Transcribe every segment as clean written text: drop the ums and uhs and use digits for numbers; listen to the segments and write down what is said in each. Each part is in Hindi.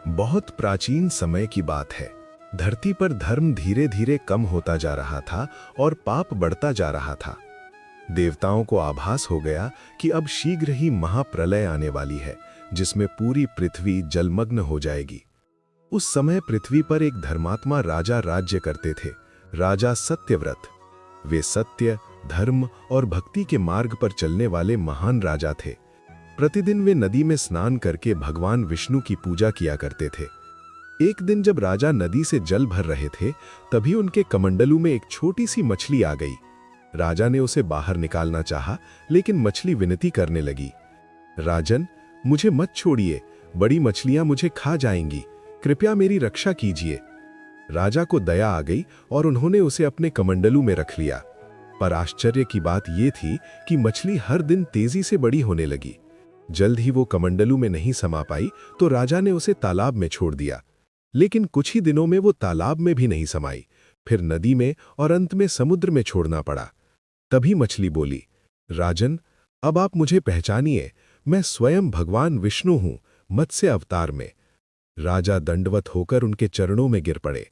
बहुत प्राचीन समय की बात है। धरती पर धर्म धीरे धीरे कम होता जा रहा था और पाप बढ़ता जा रहा था। देवताओं को आभास हो गया कि अब शीघ्र ही महाप्रलय आने वाली है, जिसमें पूरी पृथ्वी जलमग्न हो जाएगी। उस समय पृथ्वी पर एक धर्मात्मा राजा राज्य करते थे, राजा सत्यव्रत। वे सत्य, धर्म और भक्ति के मार्ग पर चलने वाले महान राजा थे। प्रतिदिन वे नदी में स्नान करके भगवान विष्णु की पूजा किया करते थे। एक दिन जब राजा नदी से जल भर रहे थे, तभी उनके कमंडलू में एक छोटी सी मछली आ गई। राजा ने उसे बाहर निकालना चाहा, लेकिन मछली विनती करने लगी, राजन, मुझे मत छोड़िए, बड़ी मछलियां मुझे खा जाएंगी, कृपया मेरी रक्षा कीजिए। राजा को दया आ गई और उन्होंने उसे अपने कमंडलू में रख लिया। पर आश्चर्य की बात यह थी कि मछली हर दिन तेजी से बड़ी होने लगी। जल्द ही वो कमंडलू में नहीं समा पाई तो राजा ने उसे तालाब में छोड़ दिया। लेकिन कुछ ही दिनों में वो तालाब में भी नहीं समाई, फिर नदी में और अंत में समुद्र में छोड़ना पड़ा। तभी मछली बोली, राजन, अब आप मुझे पहचानिए, मैं स्वयं भगवान विष्णु हूं, मत्स्य अवतार में। राजा दंडवत होकर उनके चरणों में गिर पड़े।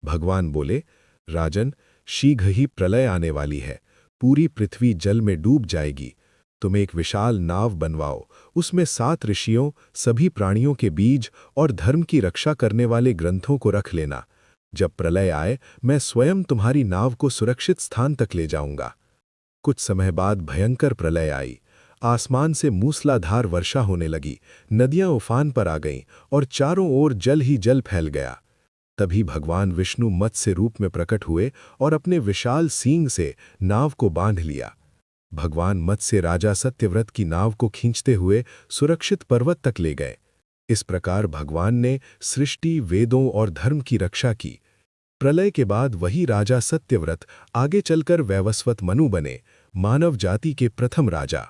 भगवान बोले, राजन, शीघ्र ही प्रलय आने वाली है, पूरी पृथ्वी जल में डूब जाएगी। तुम एक विशाल नाव बनवाओ, उसमें 7 ऋषियों, सभी प्राणियों के बीज और धर्म की रक्षा करने वाले ग्रंथों को रख लेना। जब प्रलय आए, मैं स्वयं तुम्हारी नाव को सुरक्षित स्थान तक ले जाऊंगा। कुछ समय बाद भयंकर प्रलय आई। आसमान से मूसलाधार वर्षा होने लगी, नदियां उफान पर आ गईं और चारों ओर जल ही जल फैल गया। तभी भगवान विष्णु मत्स्य रूप में प्रकट हुए और अपने विशाल सींग से नाव को बांध लिया। भगवान मत्स्य राजा सत्यव्रत की नाव को खींचते हुए सुरक्षित पर्वत तक ले गए। इस प्रकार भगवान ने सृष्टि, वेदों और धर्म की रक्षा की। प्रलय के बाद वही राजा सत्यव्रत आगे चलकर वैवस्वत मनु बने, मानव जाति के प्रथम राजा।